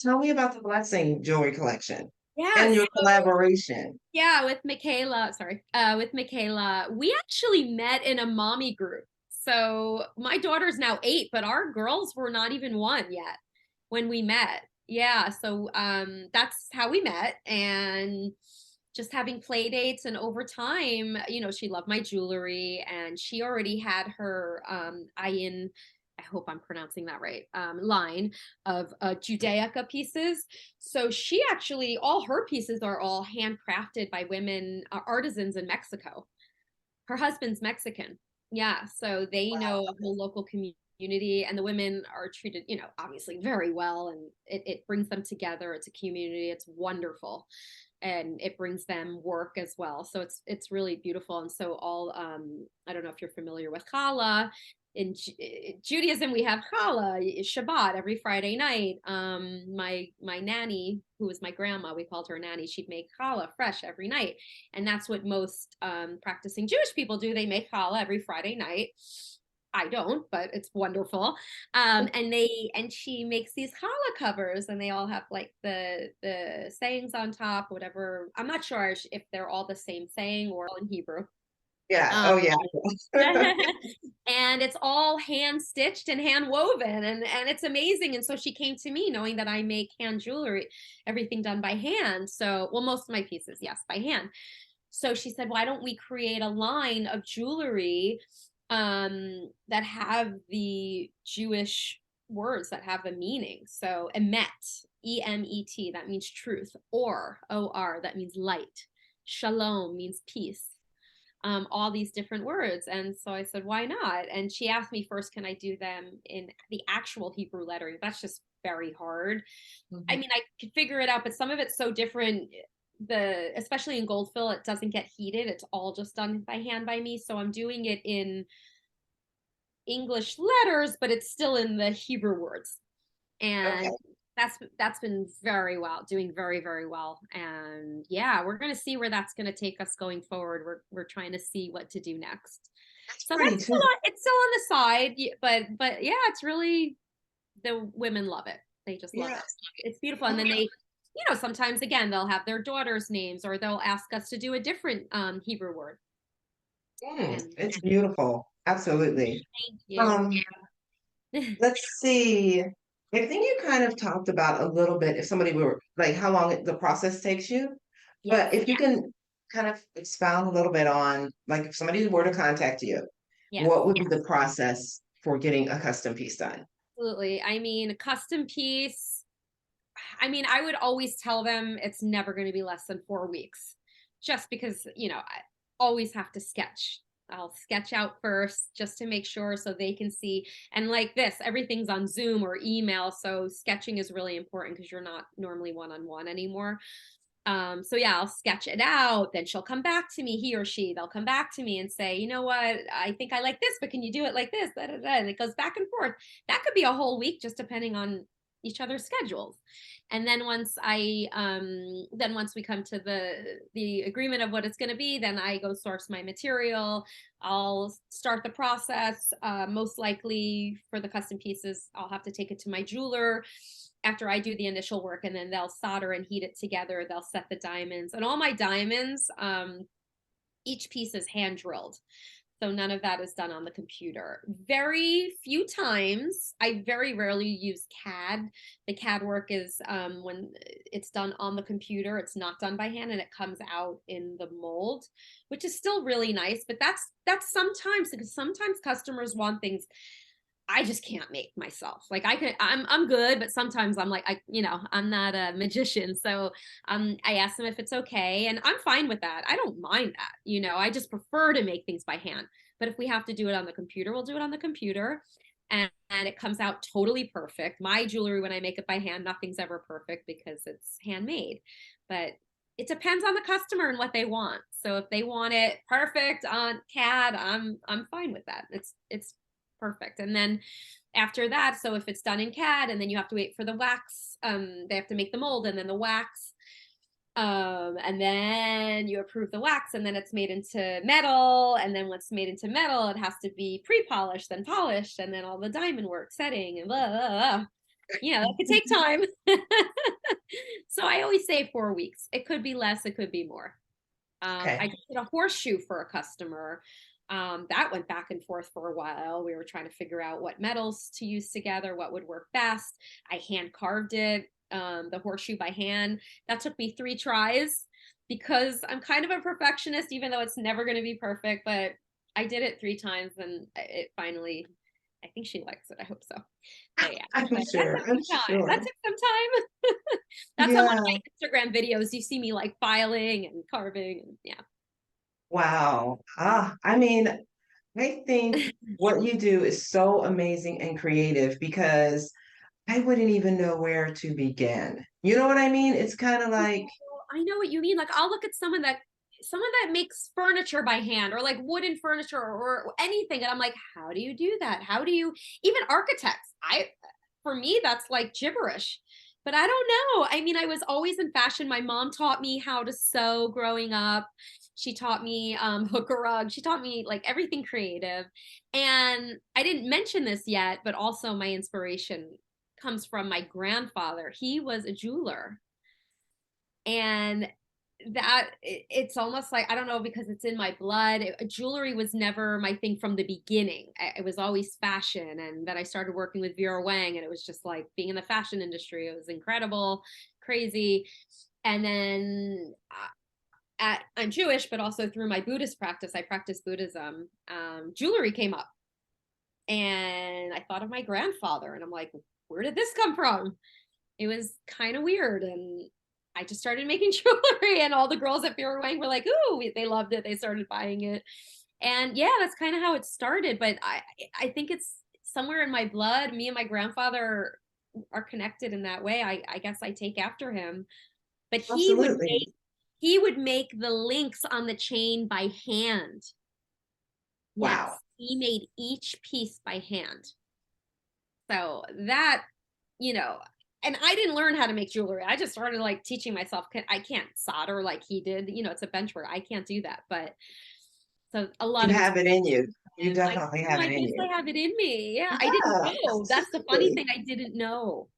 Tell me about the blessing jewelry collection Yeah, and your so collaboration. yeah, with Micaela, with Micaela, we actually met in a mommy group. So my daughter's now 8, but our girls were not even 1 yet when we met. Yeah, so that's how we met, and just having play dates, and over time, she loved my jewelry, and she already had her Ahyin, I hope I'm pronouncing that right, line of Judaica pieces. So she actually, all her pieces are all handcrafted by women, artisans in Mexico. Her husband's Mexican. Yeah, so they know a whole local community, and the women are treated, obviously very well, and it brings them together. It's a community. It's wonderful, and it brings them work as well. So it's really beautiful. And so all I don't know if you're familiar with challah. In Judaism, we have challah, Shabbat every Friday night. My nanny, who was my grandma, we called her nanny. She'd make challah fresh every night, and that's what most practicing Jewish people do. They make challah every Friday night. I don't, but it's wonderful. And she makes these challah covers, and they all have like the sayings on top, whatever. I'm not sure if they're all the same saying or in Hebrew. Yeah. Um, Oh, yeah. and it's all hand stitched and hand woven, and it's amazing. And so she came to me knowing that I make hand jewelry, everything done by hand. So, well, most of my pieces, yes, by hand. So she said, why don't we create a line of jewelry that have the Jewish words that have a meaning? So emet, E-M-E-T, that means truth. Or, O-R, that means light. Shalom means peace. All these different words. And so I said, why not? And she asked me first, can I do them in the actual Hebrew lettering? That's just very hard. I Mhm. mean, I could figure it out, but some of it's so different. Especially in gold fill, it doesn't get heated. It's all just done by hand by me. So I'm doing it in English letters, but it's still in the Hebrew words. Okay. And that's been very well, doing very, very well. And yeah, we're gonna see where that's gonna take us going forward. We're trying to see what to do next. That's So pretty that's still too. on, it's still on the side, but yeah, it's really, the women love it. They just love Yeah. it. It's beautiful. And then Okay. they, sometimes again they'll have their daughters' names, or they'll ask us to do a different Hebrew word. And It's beautiful. Absolutely. thank you. Um, let's see. I think you kind of talked about a little bit if somebody were like how long the process takes you, but Yes, if you can kind of expound a little bit on like if somebody were to contact you, yes. what would be the process for getting a custom piece done? Absolutely. I mean, a custom piece, I mean, I would always tell them it's never going to be less than 4 weeks, just because, I always have to sketch. I'll sketch out first just to make sure so they can see. And like this, everything's on Zoom or email. So sketching is really important because you're not normally one on one anymore. So yeah, I'll sketch it out. Then she'll come back to me, he or she, they'll come back to me and say, you know what, I think I like this, but can you do it like this? Da, da, da. And it goes back and forth. That could be a whole week, just depending on each other's schedules. And then once we come to the agreement of what it's going to be, then I go source my material. I'll start the process. Most likely for the custom pieces, I'll have to take it to my jeweler after I do the initial work, and then they'll solder and heat it together. They'll set the diamonds, and all my diamonds, each piece is hand drilled. So none of that is done on the computer. Very few times. I very rarely use CAD. The CAD work is when it's done on the computer. It's not done by hand, and it comes out in the mold, which is still really nice. But that's sometimes, because sometimes customers want things I just can't make myself. Like I'm good, but sometimes I'm like, I'm not a magician. So I ask them if it's okay. And I'm fine with that. I don't mind that. I just prefer to make things by hand. But if we have to do it on the computer, we'll do it on the computer. And it comes out totally perfect. My jewelry, when I make it by hand, nothing's ever perfect because it's handmade. But it depends on the customer and what they want. So if they want it perfect on CAD, I'm fine with that. It's perfect. And then after that, so if it's done in CAD, and then you have to wait for the wax, they have to make the mold and then the wax, and then you approve the wax, and then it's made into metal, and then once made into metal, it has to be pre-polished, then polished, and then all the diamond work setting and blah, blah, blah. Yeah, it could take time. So I always say 4 weeks. It could be less, it could be more. I Okay. just did a horseshoe for a customer. That went back and forth for a while. We were trying to figure out what metals to use together, what would work best. I hand carved it, the horseshoe by hand. That took me 3 tries because I'm kind of a perfectionist, even though it's never going to be perfect. But I did it 3 times and it finally, I think she likes it. I hope so. But yeah, I'm but that sure. took I'm some time. That sure. took some time. That's on one Yeah. of my Instagram videos. You see me like filing and carving and yeah. Wow. I mean, I think what you do is so amazing and creative because I wouldn't even know where to begin. You know what I mean? It's kind of like, I know what you mean. Like I'll look at someone that makes furniture by hand or like wooden furniture or anything and I'm like, how do you do that? How do you even architects? I For me that's like gibberish. But I don't know. I mean, I was always in fashion. My mom taught me how to sew growing up. She taught me hook a rug. She taught me like everything creative. And I didn't mention this yet, but also my inspiration comes from my grandfather. He was a jeweler and it's almost like I don't know because it's in my blood. Jewelry was never my thing from the beginning. It was always fashion, and then I started working with Vera Wang, and it was just like being in the fashion industry. It was incredible, crazy, and then I'm Jewish, but also through my Buddhist practice, I practice Buddhism. Jewelry came up, and I thought of my grandfather, and I'm like, where did this come from? It was kind of weird. And I just started making jewelry, and all the girls at Vera Wang were like, ooh, they loved it. They started buying it. And yeah, that's kind of how it started. But I think it's somewhere in my blood. Me and my grandfather are connected in that way. I guess I take after him. But absolutely. he would make the links on the chain by hand. Wow. Yes, he made each piece by hand. So that, you know, and I didn't learn how to make jewelry. I just started like teaching myself. I can't solder like he did. It's a bench work. I can't do that. But so a You lot of have it in inspiration. you. You I definitely have I it in guess you. I have it in me. Yeah, I didn't Yeah, know. That's the funny absolutely. thing. I didn't know.